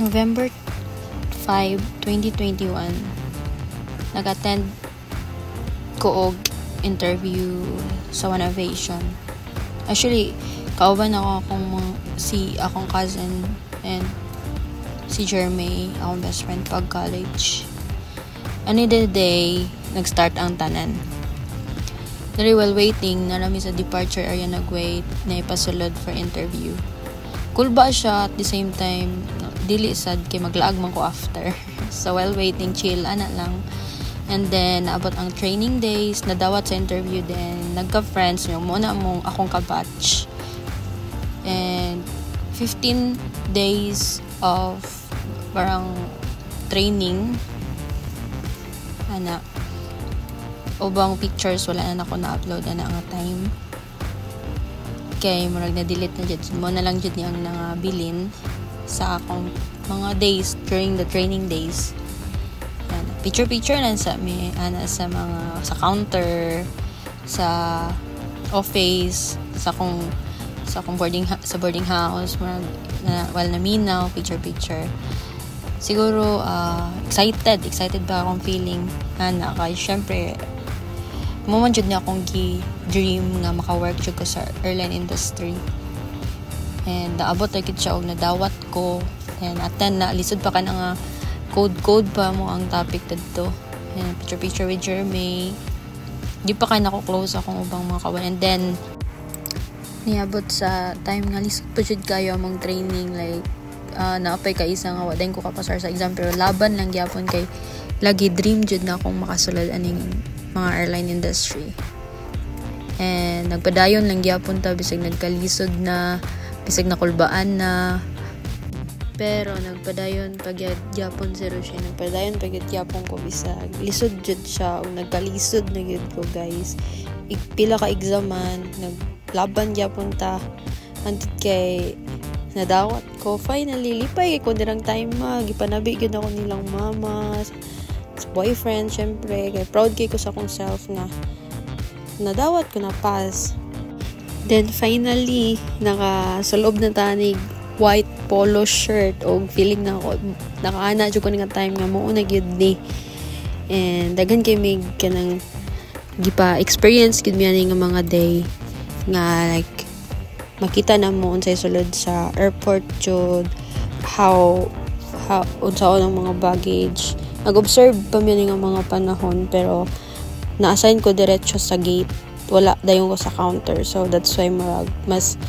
November 5, 2021, nag-attend ko og interview sa One Aviation. Actually, kauban ako akong cousin and si Jeremy, akong best friend pag college. Any day, nag-start ang tanan. Very well waiting, narami sa departure area nag-wait, na ipasulod for interview. Cool ba siya at the same time, dili sad kay maglaag man ko after. So while waiting, chill, ana lang. And then, naabot ang training days, nadawat sa interview din, nagka-friends, yung muna mong akong kabatch. And 15 days of parang training. Ana, ubang pictures, wala na ako na-upload na nga time. Kay murag na-delete na dyan. Mo na lang dyan yung nangabilin sa akong mga days during the training days. Picture lang sa sa mga sa counter, sa office, sa boarding house, while naminaw, picture. Siguro excited ba akong feeling kay syempre mo man jud na akong dream nga maka-work jud ko sa airline industry. And naabot na gid siya og nadawat ko and attend na lisod pa ka na nga code pa mo ang topic dito. And picture with Jeremy. Di pa kay nako close akong ubang mga kawan. And then niabot sa time nga lisod pa jud kayo among training, like naapay ka isa nga waday ko kapasar sa exam, pero laban lang gyapon kay lagi dream jud na akong makasulod aning mga airline industry. And nagpadayon lang gyapon ta bisag nagkalisod na, bisag nakulbaan na. Pero nagpadayon pagyapon si Roche. Nagpadayon pagyapon ko bisag lisod jud siya o nagkalisod na gyud ko, guys. Pila ka examan, naglaban gyapon ta antud kay nadawat ko. Finally lipay ko dirang time gipanabi gyud ako nilang mama, sa boyfriend, syempre kay proud kay ko sa akong self na nadawat ko na pass. Then finally nakasulob na tanig white polo shirt o feeling na ako nakaana jud ko nga time nga mo na gyud ni. And daghan kay mig kanang gipa experience gid mi ani nga mga day nga like makita na mo unsay sulod sa airport jud, how unsaon ang mga baggage. Nag-observe pa mi nga mga panahon, pero na-assign ko diretso sa gate, wala dayon ko sa counter. So that's why mas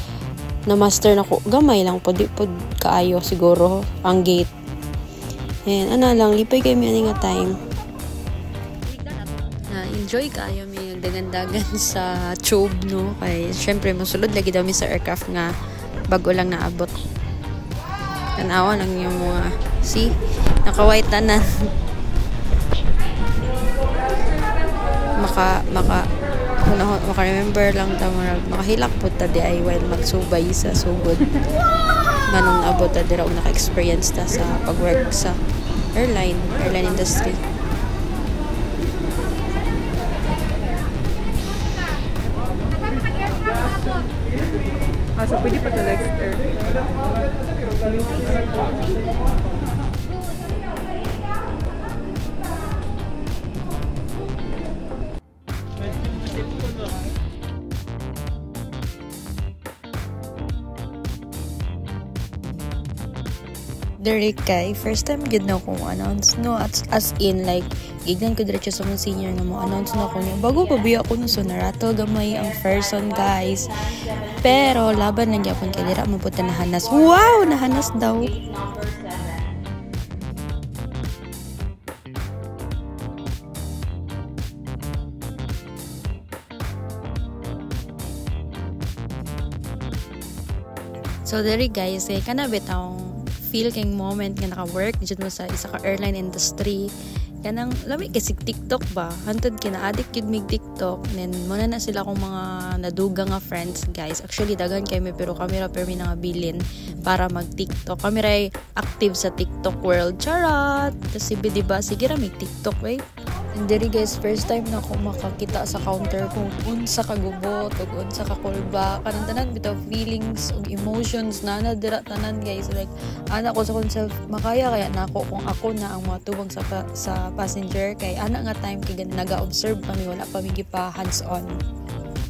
na-master na ko, gamay lang po, di po kaayo siguro ang gate. And lang, lipay kayo may nga time. Enjoy kayo may dagan-dagan sa tube, no? Kaya syempre, masulod lagi daw mi sa aircraft nga bago lang naabot. Tanawa lang yung mga, see? Nakaway tanan. Maka-remember lang ta makahilak po ta di ay while magsubay sa sugod. Manong abot ta dira og naka-experience ta sa pag-work sa airline industry. So pwede pa ta next air. Derek kay first time gid na akong announce, no, as in like gignan ko diretso sa mga senior nga mo announce na ako niya bago pabiya ako no, so narato gamay ang person, guys, pero laban lang gyapon kay dira mo puta nahanas. Wow, nahanas daw. So dere guys, kana bitawng feel kang moment nga naka-work dito mo sa isa ka airline industry. Kanang lami kasi TikTok ba? Hantod kina-addict yun mig TikTok. Then muna na sila akong mga naduga nga friends, guys. Actually dagan kami pero kamera permi nga bilin para mag-TikTok. Kami ray active sa TikTok world. Charot! Kasi diba sige ra mig TikTok, wait. And diri guys, first time na ako makakita sa counter kung unsa kagubot ug unsa ka kulba, kanang tanan bitaw feelings ug emotions na dira tanan guys. Like ana ko sa self makaya kaya nako kung ako na ang matubang sa passenger kay ana nga time kay naga-observe kami, wala pa mi gipa hands on.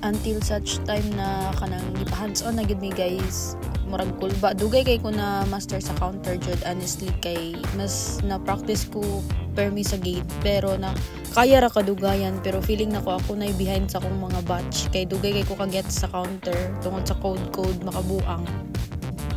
Until such time na kanang gipa hands on na gid mi guys, murag kulba dugay kay ko na master sa counter jud, honestly kay mas na practice ko permi sa gate, pero na kaya ra kadugayan, pero feeling nako ako na behind sa akong mga batch kay dugay kay ko kaget sa counter tungod sa code makabuang.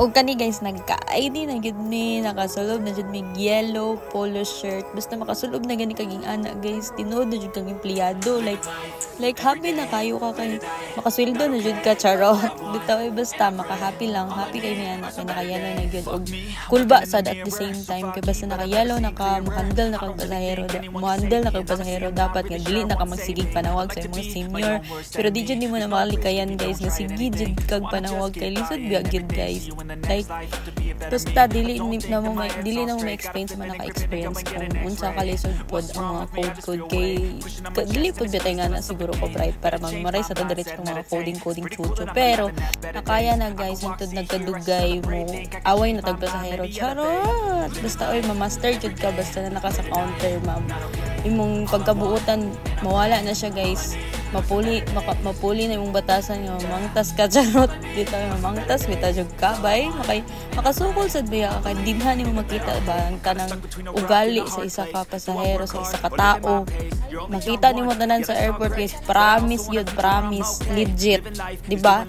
Og kani guys, nagka-ID na gid mi, nakasulob na jud mi yellow polo shirt, basta makasulob na gani kaging ana guys, tinuod na jud kag empleyado, like happy na kayo ka kay makasweldo na jud ka, charot. Bitaw basta maka-happy lang, happy kay mi ana kay nakayalo na gyud og kulba sad at the same time kay basta nakayalo handle na kag pasahero, mo-handle na kag pasahero, dapat nga dili na ka magsigig panawag sa imong senior, pero di jud nimo na makalikayan guys nga sige jud kag panawag kay lisod gyud guys. Like basta dili na mo ma-explain sa mga naka-experience kung unsa ka lisod pod ang mga code kay dili pod bitay nga na siguro copyright para magmaray sa diretso ng mga coding chucho, pero nakaya na guys, hangtod nagkadugay mo away na tagpasahero, charot. Basta oy ma-master jud ka basta na naka sa counter, ma'am, imong pagkabuutan mawala na siya guys, mapuli na yung batasan nga mamangtas ka, charot. Dito mamangtas bitaw jud ka bay makasukol sad biya kay dinhan nimo makita ba ang tanang ugali sa isa ka pasahero, sa isa ka tao, makita nimo tanan sa airport guys, promise legit, di ba?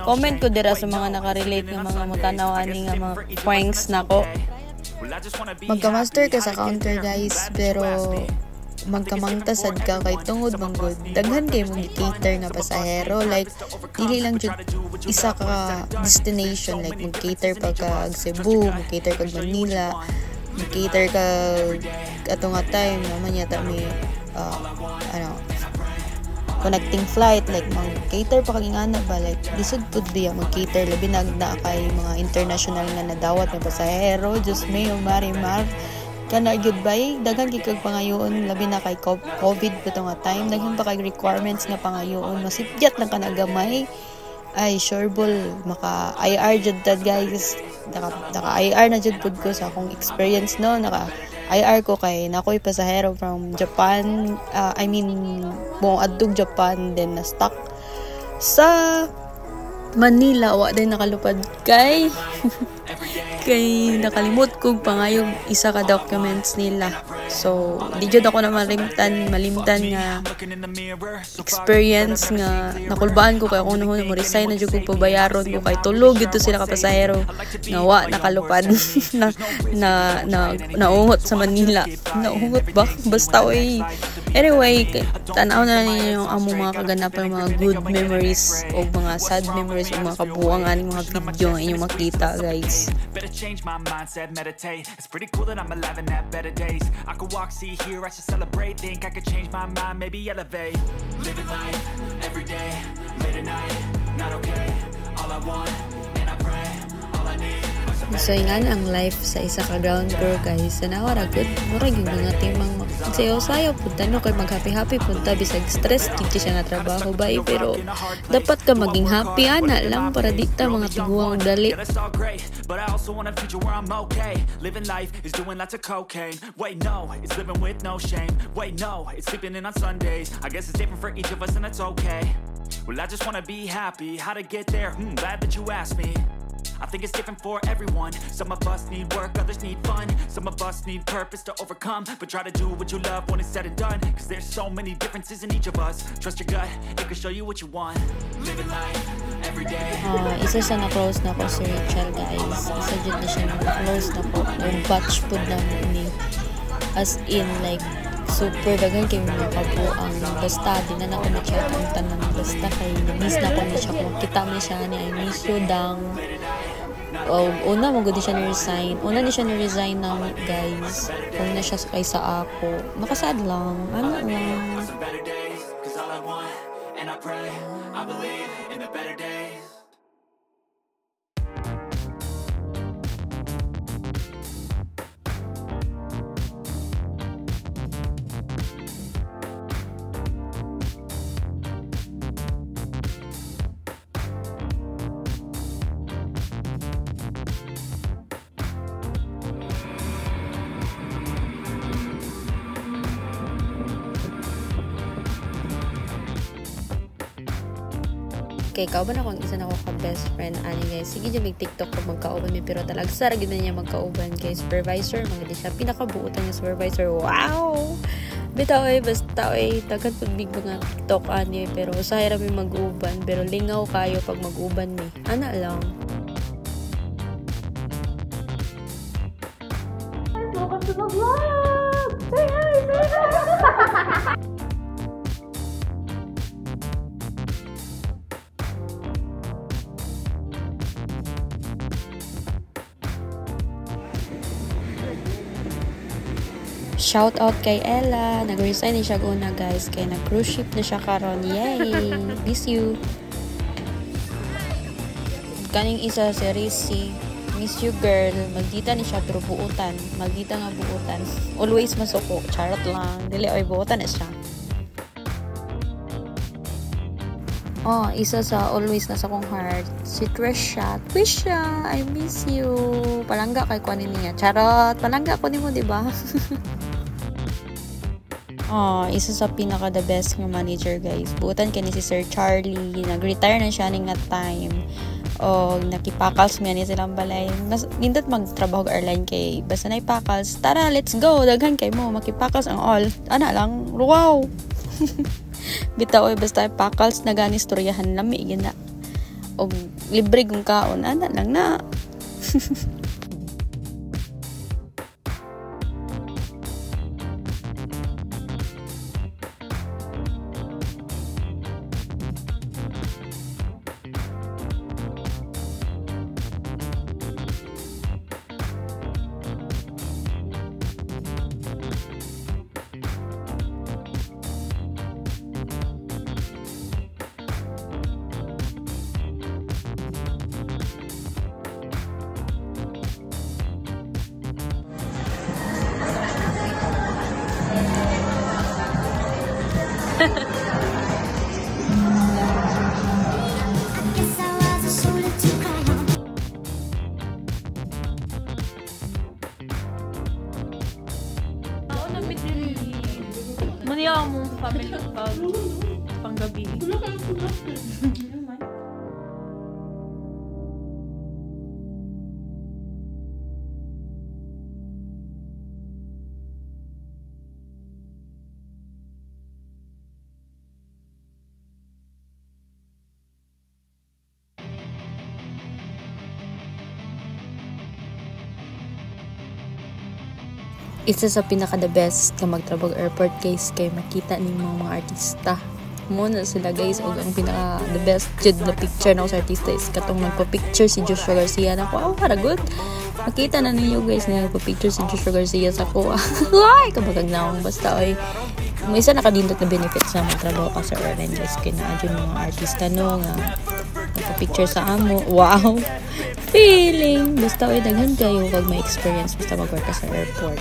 Comment ko dira sa mga nakarelate ng mga mutanaw ani nga mga pranks nako. Magka-master ka sa counter guys, pero magkamangtasad ka kay tungod manggod daghan kay mong cater nga pasahero, like dili lang jud isa ka destination, like mag-cater pa kag Cebu, mag-cater kag Manila, mag-cater kag ato nga time naman yata may connecting flight, like mag-cater pa kag ingana ba, like lisod pud biya mag-cater labi na kay mga international nga nadawat nga pasahero, just may marimar kana gyud bay, daghan kay kag pangayoon labi na kay COVID pito nga time, daghan pa kay requirements nga pangayoon, masidyat lang kana gamay. Ay sure ball maka IR jud tad guys, naka IR na jud pud ko sa akong experience no, naka IR ko kay nakoy pasahero from Japan, buong adtog Japan, then na stuck sa Manila, wa din nakalupad kay kay nakalimot kog pangayog isa ka documents nila. So di jud ako na malimtan nga experience nga nakulbaan ko kay ako noon mo resign na jud ko pabayaron ko kay tulog gid sila ka pasahero nga wa nakalupad naungot sa Manila. Naungot ba? Basta oy. Anyway, tanaw na ninyo yung among mga kaganapan, mga good memories o mga sad memories o mga kabuang aning mga video nga inyong makita guys. Better change my mindset, meditate. It's pretty cool that I'm alive and have better days. I could walk, see, hear, I should celebrate. Think I could change my mind, maybe elevate. Living life, every day, late at night, not okay. All I want, and I pray, all I need. So ingan ang life sa isa ka ground crew guys, tanawa ra gud murag yung mga timang magsayaw-sayaw punta no kay mag-happy punta bisag stress kiti siya nga trabaho bay, pero dapat ka maging happy ana lang para di ta mga tiguang dali. But I also want a future where I'm okay. Living life is doing lots of cocaine. Wait no, it's living with no shame. Wait no, it's sleeping in on Sundays. I guess it's different for each of us and that's okay. Well, I just want to be happy. How to get there? Glad that you asked me. I think it's different for everyone. Some of us need work, others need fun. Some of us need purpose to overcome. But try to do what you love when it's said and done. Cause there's so many differences in each of us. Trust your gut, it can show you what you want. Living life, every day. Isa siya na-close na ko si Rachel guys. Isa dyan na siya na-close na ko. Yung batch po na ni. As in like, super dagan kay mga kabuang basta di na ako na-chat ang tanan basta kay miss na ko na siya kung kita mo siya ni I miss you dang. Una mo gudi siya ni-resign. Una ni siya ni-resign na guys. Una siya kaysa ako. Nakasad lang. Ano lang. kay kauban ako ang isa na ko ka best friend ani guys. Sige jud mig TikTok pag magkauban mi pero talag sar gid na niya magkauban kay supervisor mga di siya pinakabuotan nga supervisor. Wow. Bitaw basta daghan pud big mga TikTok ani pero usahay ra mi mag-uban pero lingaw kayo pag mag-uban mi. Ana lang. Welcome to the vlog. Say hi. Shout out kay Ella. Nag-resign na siya una guys. Kaya nag-cruise ship na siya karon. Yay! Miss you. Kaning isa si Risi. Miss you girl. Magdita ni siya pero buutan. Magdita nga buutan. Always masuko. Charot lang. Dili oy buutan na siya. Oh, isa sa always nasa kong heart. Si Trisha. Trisha, I miss you. Palangga kay kuanin niya. Charot. Palangga ko nimo, di ba? Oh, isa sa pinaka the best nga manager guys. Butan kani si Sir Charlie. Nag-retire na siya ning nga time. O nakipakals niya ni silang balay. Mas nindot magtrabaho og airline kay basta na ipakals. Tara, let's go. Daghan kay mo makipakals ang all. Ana lang. Wow. Bitaw basta ipakals na gani istoryahan lami gina. Og libre kung kaon. Ana lang na. Maniya mo family panggabi. Isa sa pinaka the best na magtrabaho airport guys kay makita ni mga artista. Muna sila guys og ang pinaka the best jud na picture na sa artista is katong nagpa-picture si Joshua Garcia na ko. Oh, good. Makita na ninyo guys na nagpa-picture si Joshua Garcia sa ko. Ay, kabagag na akong basta oy. May isa nakadindot na benefits sa magtrabaho ka sa airline guys kay naadyo mga artista no nga nagpa-picture sa amo. Wow. Feeling basta oy daghan kayo pag may experience basta mag-work ka sa airport.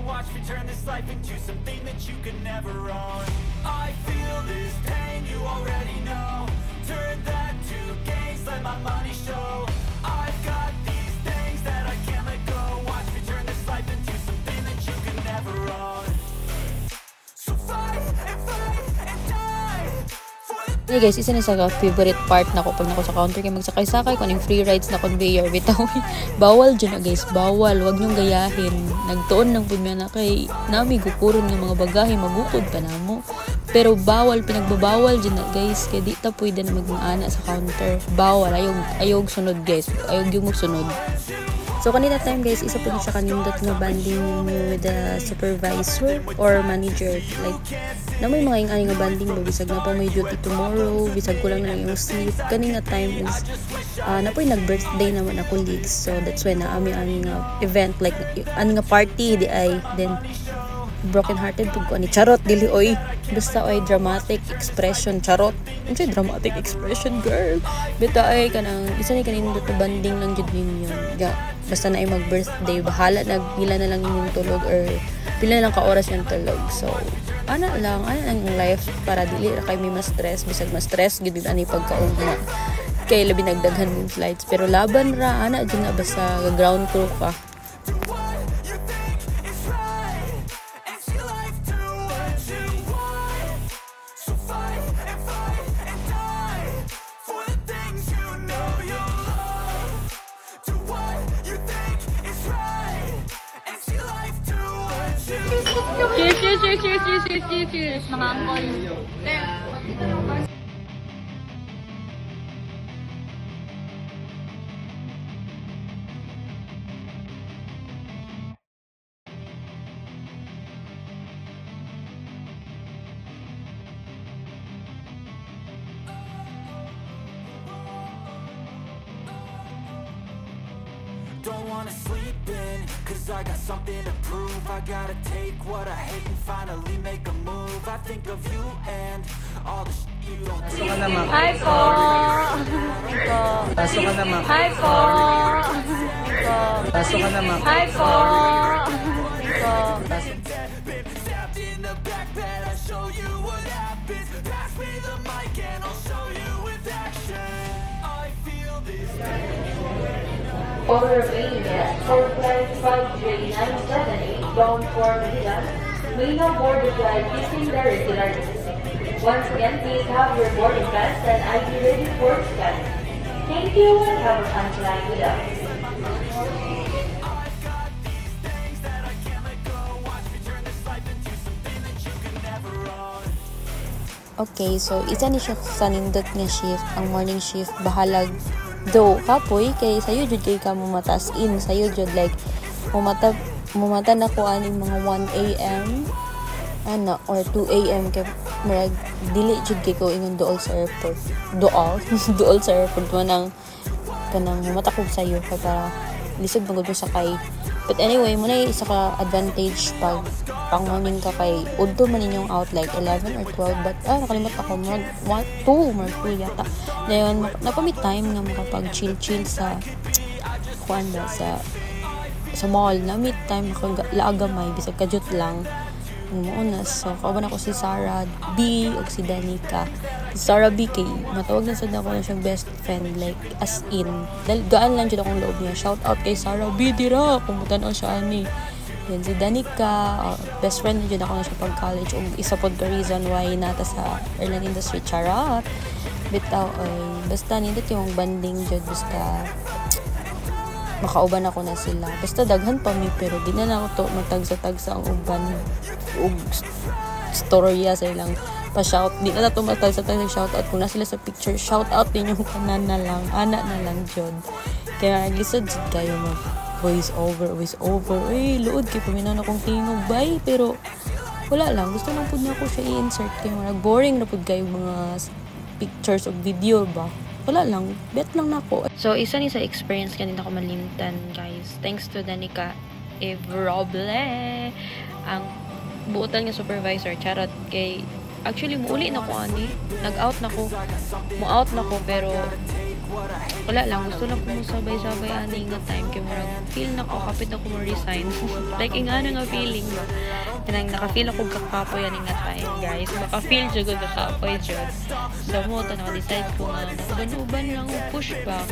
Watch me turn this life into something that you could never own. I feel this pain, you already know. Turn that to gains, let my money show. I've got these things that I can't let go. Watch me turn this life into something that you could never own. So fight and die. Hey guys, isa na sa favorite part na ko pag nako sa counter kay magsakay-sakay ko ning free rides na conveyor bitaw. Bawal dyan na guys, bawal, wag nyong gayahin. Nagtuon ng pud na kay nami gukuron ng mga bagahe magukod pa namo. Pero bawal, pinagbabawal dyan na guys kay di ta pwede na magmana sa counter. Bawal, ayog sunod guys, ayog yung magsunod. So kanina time guys, isa po siya kanindot nga banding with the supervisor or manager. Like, na may mga ingay nga banding ba, bisag na pa may duty tomorrow, bisag ko lang na yung sleep. Kanina time is, na po yung nag-birthday naman na colleagues. So that's why na ami event, like, nga party, di ay, then, broken hearted pug ko ani charot dili oy basta oy dramatic expression charot unsay dramatic expression girl bita ay kanang isa ni kanindot banding lang jud ninyo ga basta na ay mag birthday bahala nagpila na lang inyong tulog or pila na lang ka oras yung tulog so ana lang ang life para dili ra kay may ma-stress bisag ma-stress gid ani pagkaugma kay labi nagdaghan mong slides pero laban ra ana dyan na basta ground crew ka. Cheers, mga angkol. Don't wanna sleep in, cause I got something to prove. I gotta take what I hate and finally make a move. I think of you and all the shit you don't do. Hi po! Pasok ka naman. Hi po! Pasok ka naman. Hi po! Been stabbed in the back bed, I'll show you what happens. Pass me the mic and I'll show you with action. I feel this. For remaining guests, for flight 5J978 bound for Manila, may now board the flight using the regular list. Once again, please have your boarding pass and ID ready for scan. Thank you and have a fun flight with us. Okay, so isa ni siya sa nindot nga shift, ang morning shift bahalag do kapoy kay sayo jud kay ka mamatas in sayo jud like mumata na ko aning mga 1 AM ana or 2 AM kay murag dili jud kay ko ingon dool sa airport dool sa airport man kanang mumata ko sayo kay para lisod magud mo sakay. But anyway, muna yung isa ka advantage pag pang morning ka kay udto man ninyong out like 11 or 12 but nakalimot ako mag 2 yata. Dayon napamit time nga makapag chill sa kuanda sa mall na meet time laagamay bisag kajut lang muna. So kauban ako si Sarah B o si Danica. Si Sarah B kay matawag na sad ako na siyang best friend like as in dahil gaan lang jud akong loob niya. Shout out kay Sarah B dira kumutan-aw siya ani. Yan si Danica, best friend na jud ako na siya pag college ug isa pod ka reason why nata sa airline industry charot. Bitaw ay basta nindot yung banding jud basta makauban ako na sila. Basta daghan pa mi pero di na ako to magtagsa-tagsa ang uban ug storya sa ilang pa-shout. Di na to matagsa-tagsa shout out kung na sila sa picture. Shout out din yung kanan na lang, ana na lang jud. Kaya lisod jud kayo mo. Voice over. Luod kay paminaw na kong tingog bay pero wala lang. Gusto lang pud na ako siya i-insert kay mga boring na pud kayo mga pictures o video ba. Wala lang, bet lang na ako. So, isa ni sa experience kanina ko malimtan, guys. Thanks to Danica Evroble, ang buotan nga supervisor, charot, kay actually, muuli na ko, ani. Nag-out na ko. Mu-out na ko, pero wala lang. Gusto lang ko sabay-sabay, ani, nga time. Kaya marag, feel na ko, kapit na ko mo-resign. Like, nga nga feeling, ba? Kanang naka-feel ako kakapoy, ani nga time, guys. Maka-feel siya ko kakapoy, jud. So, mo, decide ko nga, nakaban-uban lang, pushback.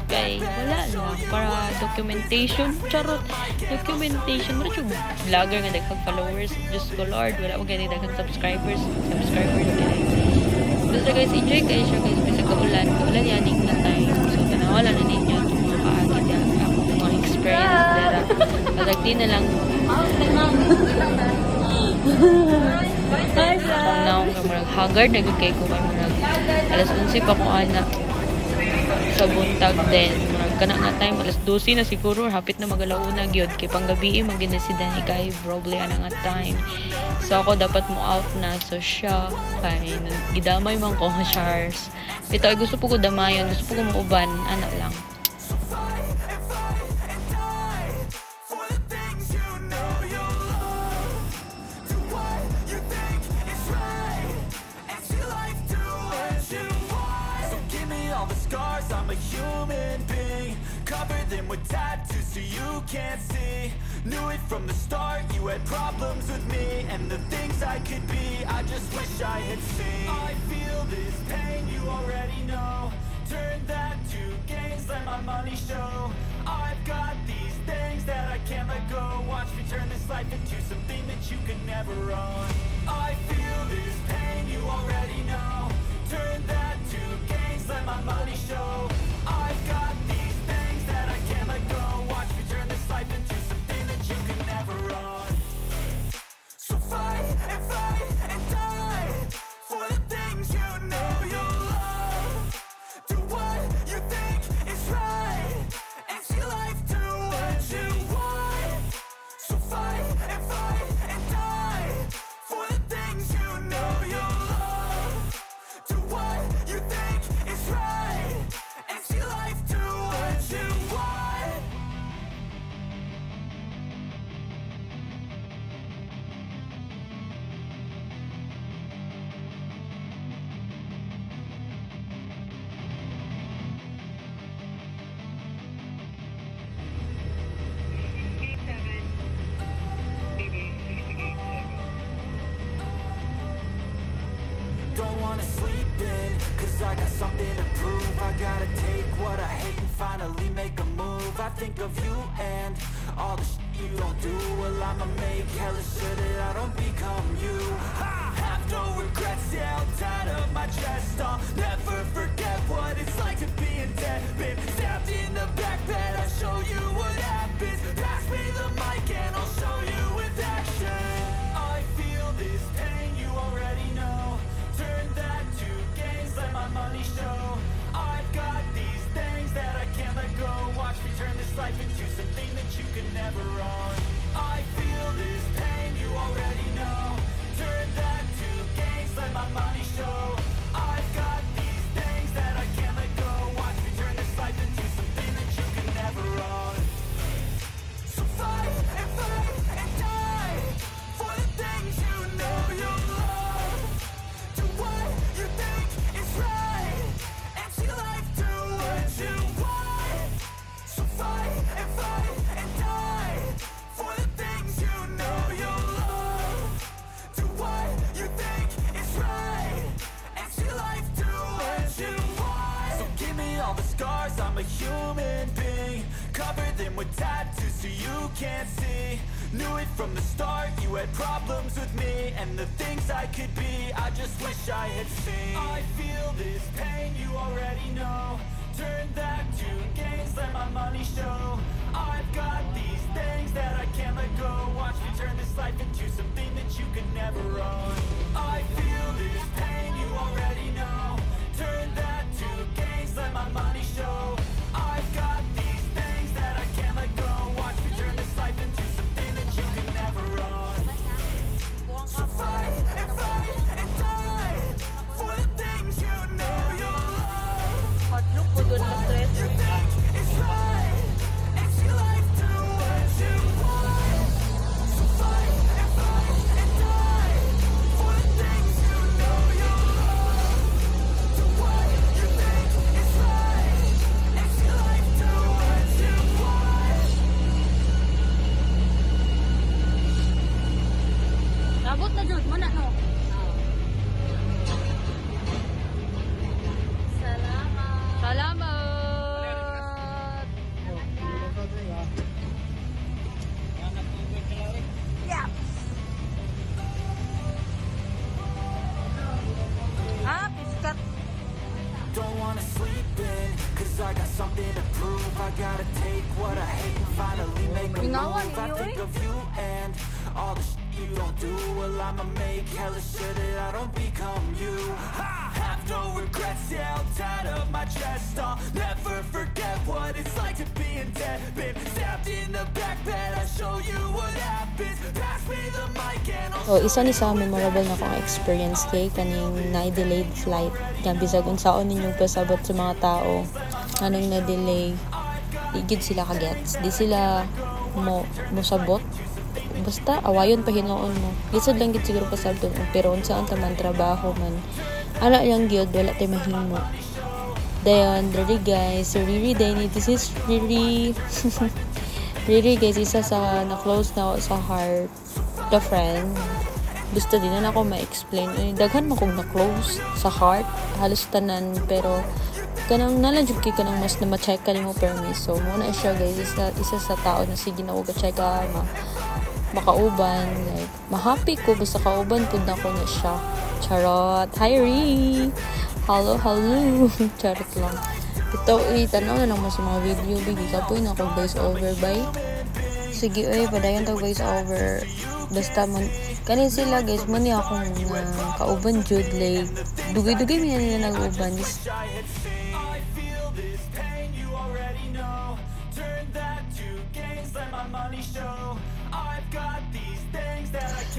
Kay, wala lang. Para documentation, charot. Documentation, wala yung vlogger nga daghang followers. Diyos ko, Lord, wala mo ganyan daghang subscribers, guys. Basta guys, enjoy kayo siya, guys. Bisa kaulan yaning na time. So, tanawala na ninyo itong mga kaagid ako mga experience dera. Pagagdi na lang. Kung naong ka marag haggard, nagkay ko kay marag alas 11 pa ko anak sa buntag din. Marag kana nga time, alas 12 na siguro, hapit na magalauna gyud kay panggabi magina si Danica Evroble ana nga time. So ako dapat mo out na, so siya kay gidamay man ko nga shars. Bitaw gusto po ko damayon, gusto po ko mauban, ana lang. I'm a human being, cover them with tattoos so you can't see. Knew it from the start, you had problems with me and the things I could be, I just wish I had seen. I feel this pain, you already know. Turn never run. I feel this pain, you already know. Turn that to gains, let my money show. I've got these things that I can't let go. Watch me turn this life into something that you can never run. So fight and die for the things you know you love. Do what you think is right and see life do what you want. So fight and die for the things you know you love. Do what you think is right and see life do what you want. Don't wanna sleep in, cause I got something to prove. I gotta take what I hate and finally make a move. I think of you and all the shit you don't do. Well, I'ma make hella sure that I don't become you. I have no regrets, yeah, I'll tie up my chest. I'll never forget what it's like to be in debt. Been stabbed in the back bed, I'll show you what happens. Pass me the mic and I'll show you with action. I feel this pain, you already know. Turn that to gains, let my money show. I've got these things that I can't let go. Watch me turn this life into something that you can never run. I feel this pain, you already know. Turn that to gains, let my money show. I've got these things that I can't let go. Watch me turn this life into something that you can never run. So fight and die for the things you know you love. Do what you think is right and see life do what you want. So fight and die for the things you know you love. Do what you think is right and see life do what you want. So give me all the scars, I'm a human being. Cover them with tattoos so you can't see. Knew it from the start, you had problems with me and the things I could be, I just wish I had seen. I feel this pain, you already know. Turn that to gains, let my money show. I've got these things that I can't let go. Watch me turn this life into something that you can never run. I feel this pain, you already know. Turn that to gains, let my money show. I've got these things that I can't let go. Watch me turn this life into something that you can never run. So fight and die for the things you know you love. Do what you think is right and see life do what you want. So fight and die for the things you know you love. Do what you think is right and see life do what you want. Rabot na dyan, mana no? Salamat. Salamat! Ah, piskat. Don't wanna sleep in, cause I got something to prove. I gotta take what I hate and finally make a Ginawa move. I ninyo, think eh. of you and all the shit you don't do. Well, I'ma make hella sure that I don't become you. I have no regrets, yeah, I'll tie up my chest. I'll never forget what it's like to be in debt. Been stabbed in the back bed, I'll show you what happens. Pass me the mic and I'll O, isa ni sa memorable na akong experience kay kaning na-delayed flight. Yan, bisag kung saan ninyong pasabot sa mga tao nga nang na-delay. Di gid sila kagets. Di sila musabot. Basta, awayon pa hinoon mo. Lisod lang gid siguro pasabot. Pero unsaan ta man trabaho man. Ala lang gyud wala tay mahimo. Dayon, Riri guys. So, Riri Danny, this is Riri. Riri guys, isa sa na-close na ako sa heart. The friend. Gusto din na ako ma-explain. Daghan mo kong na-close sa heart. Halos tanan. Pero, kanang nalanjug kay kanang mas na ma-check ka mo permis. So, muna siya guys. Isa sa tao na sige na huwag check ka. makauban. Like, ma-happy ko basta kauban pud na ko na siya. Charot. Hi, Ree! Hello. Charot lang. Ito, tanaw na lang mo sa mga video. Bigi ka po na ako voice over by. Sige, padayon tag voice over. Basta kanin sila guys, mani akong kauban jud like dugay-dugay mi nila nag-uban.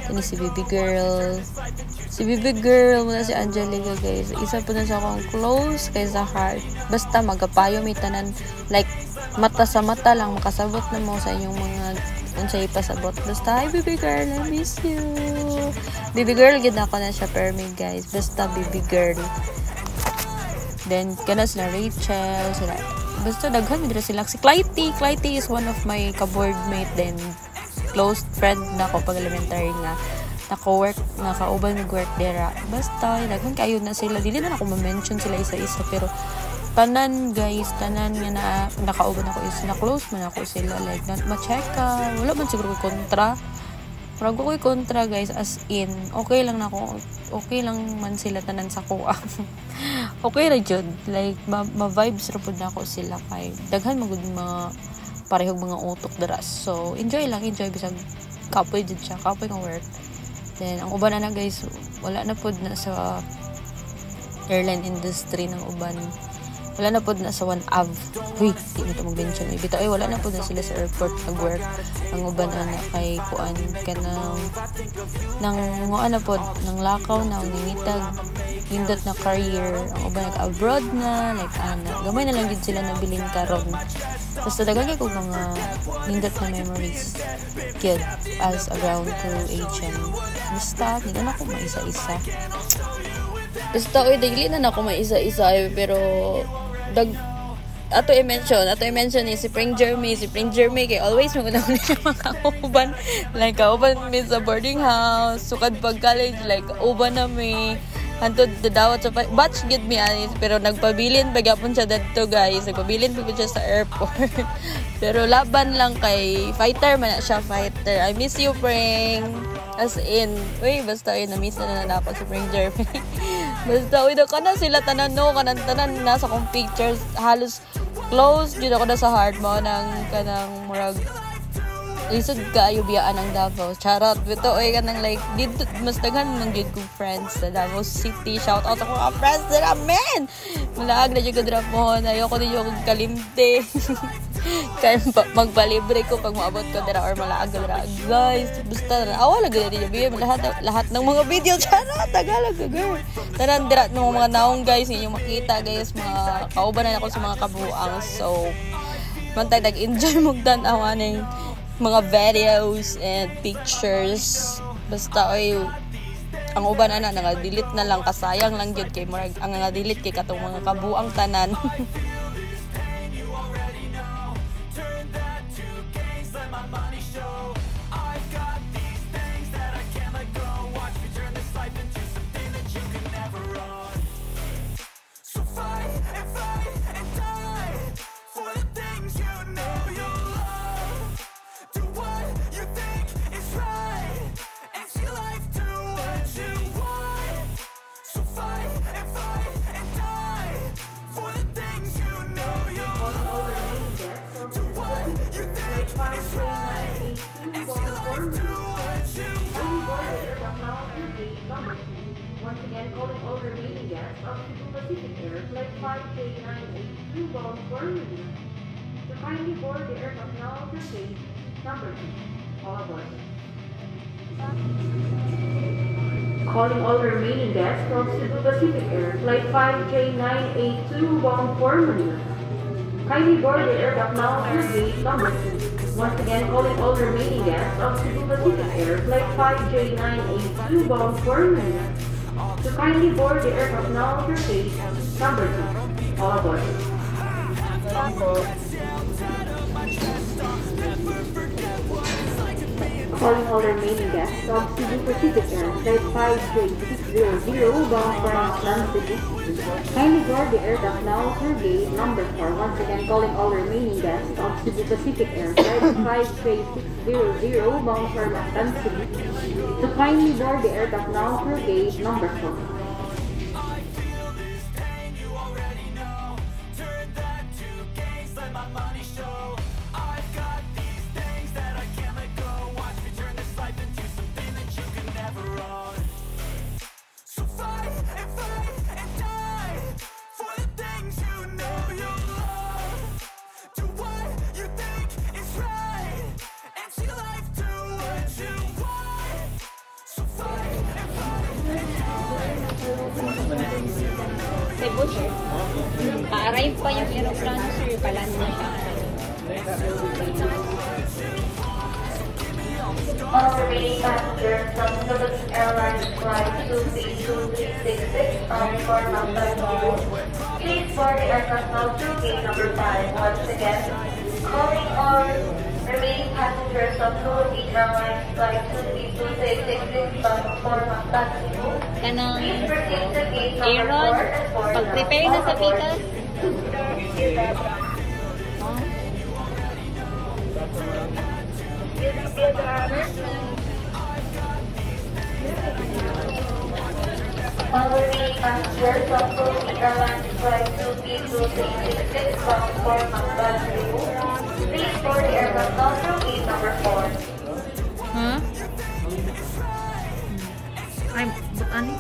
Ini si baby girl muna si Angelica guys. Isa po na sa akong close kay sa heart. Basta magapayo may tanan like mata sa mata lang makasabot na mo sa inyong mga unsay pasabot. Basta, hi baby girl, I miss you. Baby girl gid ako na siya per me guys. Basta baby girl. Then kana sila Rachel, sila basta daghan mi dira sila si Clytie. Clytie is one of my ka-board mate then close friend na ko pag elementary nga nakauban mag-work dira. Basta daghan kayo na sila, dili na ako ma-mention sila isa-isa pero tanan guys, tanan nga na nakauban ako is na close man ako sila like not ma-checka, wala man siguro ko kontra. Murag ko kontra guys as in okay lang man sila tanan sa kuha. Okay ra jud like ma-vibes ra pud nako sila kay daghan magud mga parehong mga utok dira. So enjoy bisag kapoy jud siya, kapoy ng work. Then ang uban na guys, wala na pud na sa airline industry ng uban. Wala na po na sa 1 Av. Uy, di mo ito mag-mention. Bita, wala na po na sila sa airport nag-work. Ang uban na kay kuan ka nang na po, nang lakaw na, ang nangitag, hindot na career. Ang uban nag-abroad na, like gamay na lang din sila nabiling karon. Basta dagagay ko mga hindot na memories. Kid, as around to HM. Basta, hindi na ako maisa-isa. Basta, dagli na ako maisa-isa. Pero, ato i-mention ni si Spring Jeremy kay always magandang niya makauban like kauban mi sa boarding house sukad pag college like uban na mi hantod dadawat sa batch gid mi anis pero nagpabilin pagapon siya dadto guys, nagpabilin pa siya sa airport. Pero laban lang kay fighter man na siya, fighter. I miss you, Pring. As in, basta na-miss na ako si Spring Jeremy. Basta, na sila tanan nasa kong pictures, halos close, yun ako na sa heart mo, kanang murag, lisod ka, ayubiyaan ng Davao. Charot, bito, kanang like, dito, mas daghan ng good friends sa Davao City. Shout out ako mga friends nila, man! Malaag na yung drop mo, ayoko din yung kalimte. Kaya magpalibre ko pag maabot ko dira or malaag dira guys. Basta awala gud din yung lahat ng mga video charot Tagalog girl. Tanan dira ng mga naong guys inyong makita guys, mga kauban na ako sa mga kabuang. So mantay nag-enjoy magdan-aw aning mga videos and pictures. Basta ang uban ana nga-delete na lang kasayang lang gyud kay murag ang nga-delete kay katong mga kabuang tanan. Once again, calling all remaining guests of Cebu Pacific Air Flight 5K982 bound for Manila to kindly board the aircraft now to gate number 2. All aboard. Calling all remaining guests of Cebu Pacific Air Flight 5K982 bound for Manila. Kindly board the aircraft now to gate number 2. Once again, calling all remaining guests of Cebu Pacific Air Flight 5J982 bound for Manila to kindly board the aircraft now to gate number 2. All aboard. Calling all remaining guests of Cebu Pacific Air Flight 5J600 bound for Mactan City. Kindly board the aircraft now through gate number 4. Once again, calling all remaining guests of Cebu Pacific Air Flight 5J600 bound for Mactan City. To kindly board the aircraft now through gate number 4. Cebu, sir. Pa-arrive pa yung aeroplano, sir. Palan na siya. All remaining passengers from Philippines Airlines Flight 23266 bound for Mactan Cebu, please board the aircraft now through gate number 5. Once again, calling all remaining passengers of Philippines Airlines Flight 23266 bound for Mactan Cebu, Kanang please proceed to gate number Aaron, 4 and board pag-prepare na sa pitas. All remaining passengers of Philippines Airlines Flight 23266 bound for Mactan Cebu, please board the aircraft now through gate number 4. Ha? I'm, ano?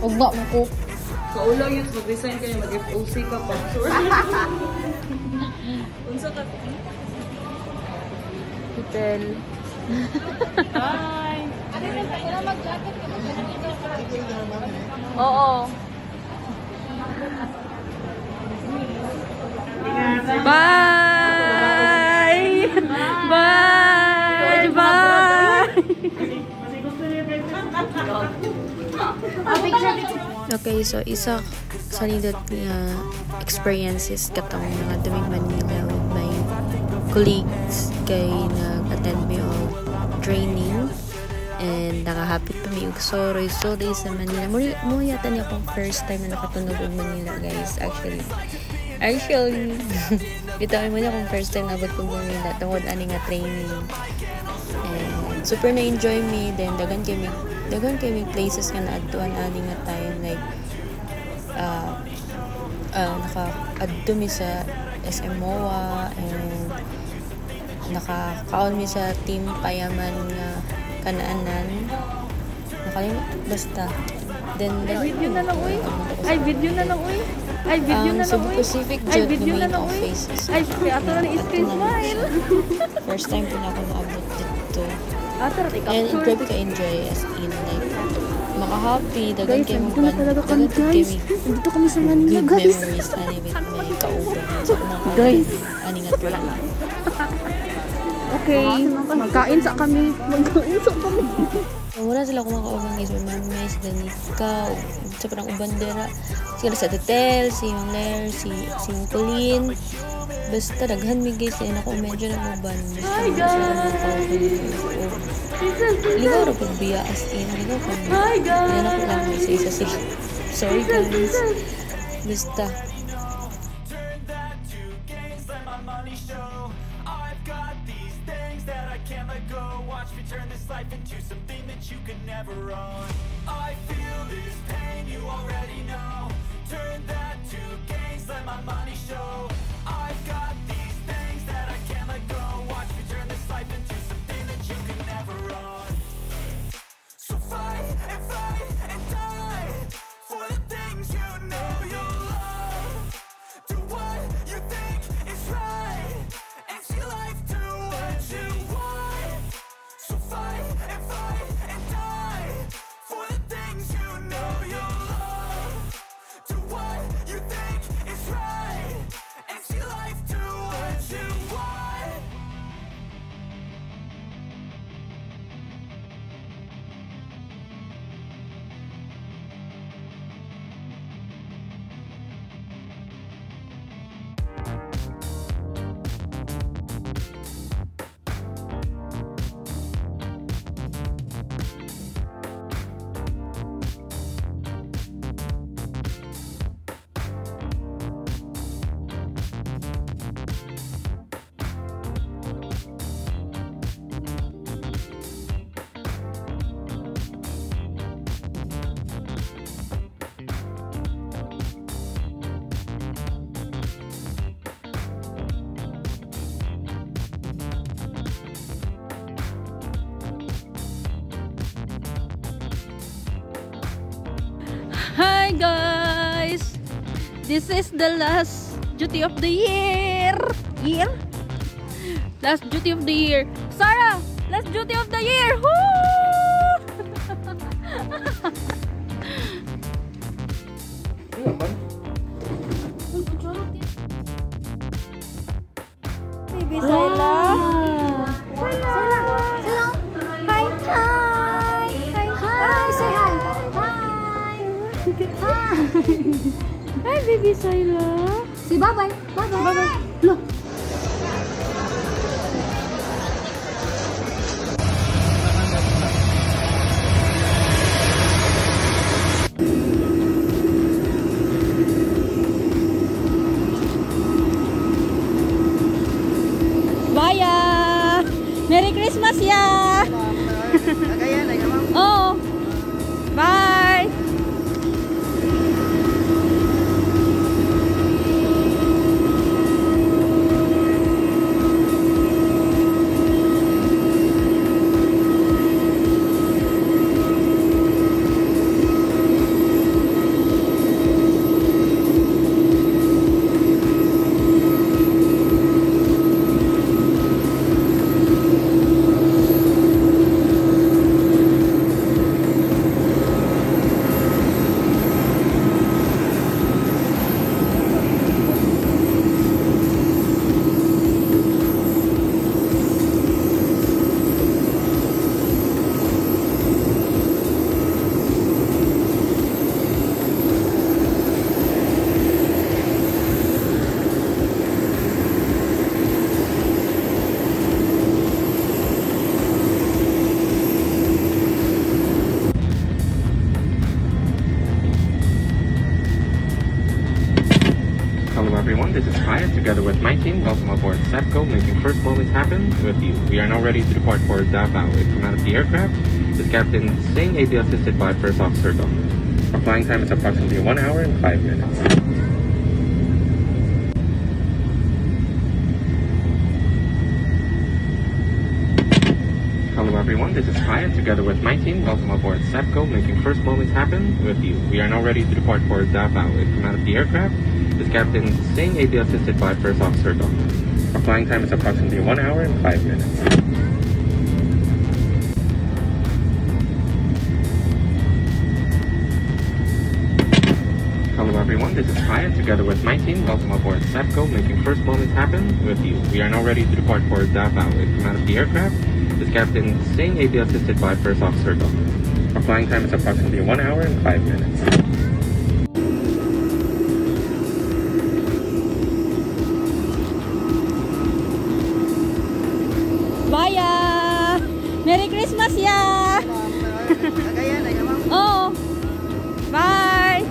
Ugba mo ko. Kaulang yun, mag-resign kayo, mag-FOC ka pa. Unsa ka? Hotel. Hi! Oo. Bye! Bye! Bye! Okay, so isa sa nindot nga experiences katong mga duming Manila with my colleagues kay nag-attend me all training and nakahapit pa mi og Soroy so day sa Manila. Mo yata niya akong first time na nakatunog og Manila, guys. Actually bitaw mo niya akong first time na abot kong Manila tungod ani nga training. And super na-enjoy me. Then dagan kay may places nga naadtuan ani nga time like naka-adto mi sa SM MOA and nakakaon mi sa Team Payaman nga kanaanan. Nakalimot basta. Then Video na lang, uy. Ay, video na lang, uy. Ay, video na lang, Cebu uy. Pacific Ay, Jet video na main lang, uy. offices. Ay, ato na ni screen smile. First time po na ako naabot dito. Ato na And i-capture. grabe ka-enjoy as in like maka-happy, dagan Guys, kayo nandito na talaga kami, guys. Nandito kami sa Manila, good guys. memories ani with may kauban sa mga Guys. ani nga training. Okay, magkain sa kami. Magkain sa kami. Wala sila kumakauban guys, may mamay, si Danica, sa parang ubandera, sila sa Tetel, si Mang Ler, si Colleen. Basta daghan mi guys, yan ako medyo nag-uban. Hi, guys! Ligaw ra pag biya as in, ligaw pag biya. Hi, guys! Yan ako lang sa isa sila. Sorry guys. Basta. Turn that to gains, let my money show. I've got these things that I can't let go. Watch me turn this life into something that you could never own. I feel this pain, you already know. Turn that to gains, let my money show. I've got these things that I can't let go. Watch me turn this life into something that you could never own. So fight and die for the things you know you love. Do what you think is right and see life do what you want. So fight and die for the things you know you love. Do what you think is right guys. This is the last duty of the year. Last duty of the year. Sarah, last duty of the year. Woo! Baby Sayla. Hi. Say hi. Hi, baby Sayla. Say bye-bye. Bye-bye. Look. Bye! Merry Christmas ya! Oh! Bye! Hello everyone, this is Hyatt together with my team. Welcome aboard SEPCO, making first moments happen with you. We are now ready to depart for Davao. We've come out of the aircraft. This Captain Singh, AB assisted by First Officer Dong. Our flying time is approximately 1 hour and 5 minutes. Hello everyone, this is Hyatt together with my team. Welcome aboard SEPCO, making first moments happen with you. We are now ready to depart for Davao. We've come out of the aircraft. This Captain Singh, AB assisted by First Officer Dong. Our flying time is approximately 1 hour and 5 minutes. Hello everyone, this is Hyatt together with my team. Welcome aboard SEPCO, making first moments happen with you. We are now ready to depart for Davao. We've come out of the aircraft. This Captain Singh, AB assisted by First Officer Dong. Our flying time is approximately 1 hour and 5 minutes. Bye! Merry Christmas ya! Oh! Bye!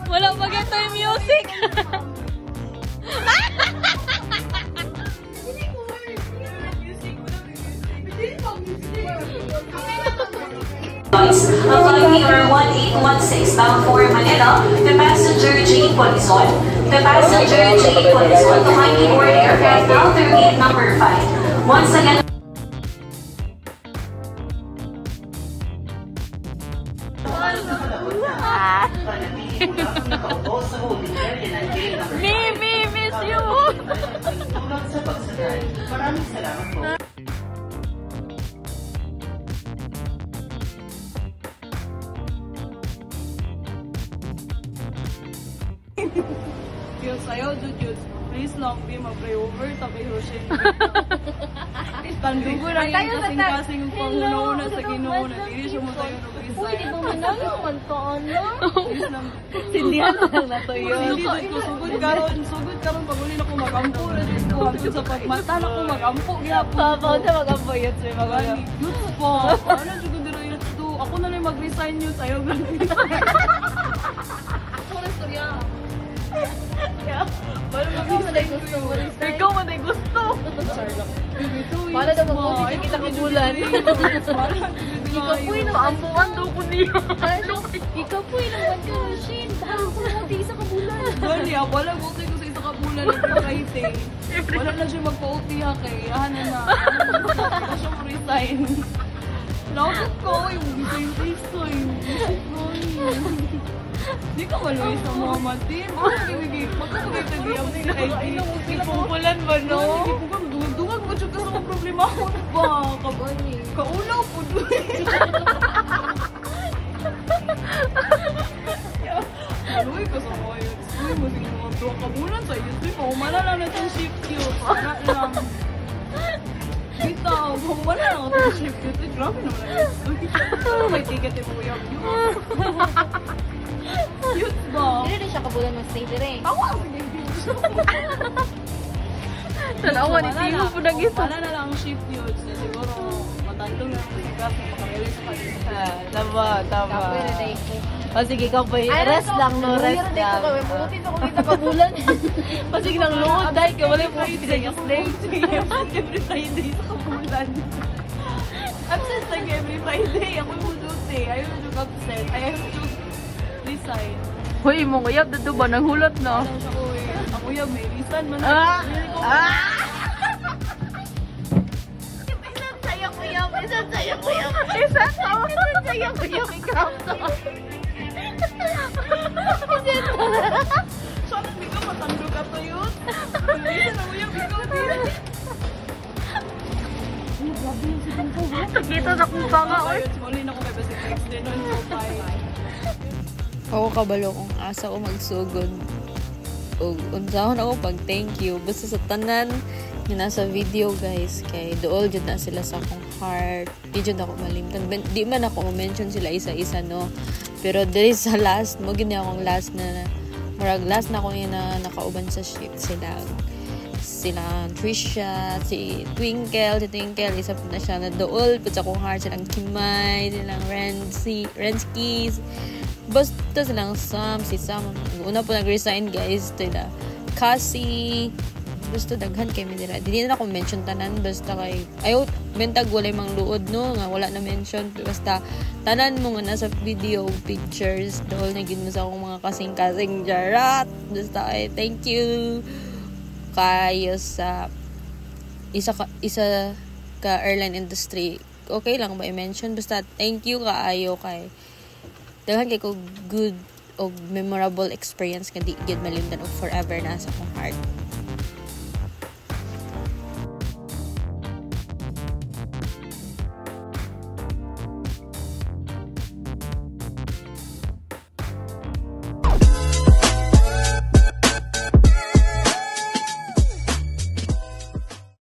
Wala pa ganito yung music. Flight number 1816 bound for Manila, the passenger Jane Polizon, The passenger J21 is to kindly board aircraft now through gate number 5. Once again, miss you! Yung sayo, Jud, please lang, be, mag-flyover, tabi Rochelle. Tandugo lang yung kasing-kasing pang-una sa Ginoo na dili siya mo tayo nag-resign. Uy, di ba manalaman ka, ano? Please lang. Sindihan lang na to yun. Hindi, Jud, sugod karon, pag uli na ko mag-ampo, ko hanggang sa pagmata na ko mag-ampo, gyapon. Papa, na mag-ampo yun sir. Magani, Jud po. Ano, Jud, dira yun to. Ako na lang mag-resign yun, sayo lang. Pura storya. Ikaw man ay gusto. Para daw mag-ulit kita kibulan. Ikaw po yung Paampuan daw ko niya. Ikaw po yung naman ka, Shin. Dahil ko lang di isa kabulan. Gani, wala ko ko sa isa kabulan ng Friday. Wala na siya magpa-OT ha kay. Ano na. Wala siya resign. Nakakot ko, yung resign face ko. Di ka maluwi sa mga matin. Magkakagay-tagay ang ID. Pumpulan ba no? Dungag mo siya ka sa problema ko na ba? Kaulaw po doon. Maluwi ka sa mga yun. Uy, mo sige mga bro. Kabulan sa iyo. Uy, pahumala lang na itong shift yun. Para lang. Kita, pahumala lang itong shift yun. Uy, grabe naman na yun. May ticket yung uyab yun. Cute ba? Hindi rin siya kabulan ng stay dire. Tawa! Sige, Tanawa ni Timo po nag-isa. Para na lang ang shift yun. So, siguro, matandong na ang graph na makamili sa kanila. Tama. Kapoy na dahil ko. O sige, ikaw pa rest lang, no? Rest lang. Buti na ko kita kabulan. O sige lang, luod dahil ka wala po pinag-stay. Every Friday sa kabulan. Absent like every Friday. Ako yung duty. Ayaw na yung absent. Ayaw na yung resign. Hoy, mo kuyab dito ba? Nanghulat na. Ano siya ko eh. Ako yung may resign man. Isang sayang kuyab. Ikaw to. Sana hindi ka matando ka to yun. Resign ako yung ikaw din. Dito na kong banga. Muli na ko may basic text din. So, bye. Ako kabalo kung asa ko magsugod. O unsahon ako pag thank you. Basta sa tanan nga nasa video guys. Kay dool dyan na sila sa akong heart. Di dyan ako malimtan. Di man ako ma-mention sila isa-isa no. Pero there is sa last. Mo gini akong last na marag last na ako yun na nakauban sa ship. Sila Trisha, si Twinkle, isa po na siya na dool. Put sa akong heart. Silang Kimay, silang Renskis. Basta silang si Sam. Una po nag-resign guys. Tila Cassie. Basta daghan kay Mindira. Hindi na ako mention tanan. Basta kay ayaw, bentag walay mang luod no. Nga wala na mention. Basta tanan mo nga nasa video pictures. Dool na gin mo sa akong mga kasing-kasing jarat. Basta kay thank you kayo sa isa ka airline industry. Okay lang ba i-mention? Basta thank you kaayo kay daghan kay ko good o memorable experience nga di gyud malimtan og forever na sa akong heart.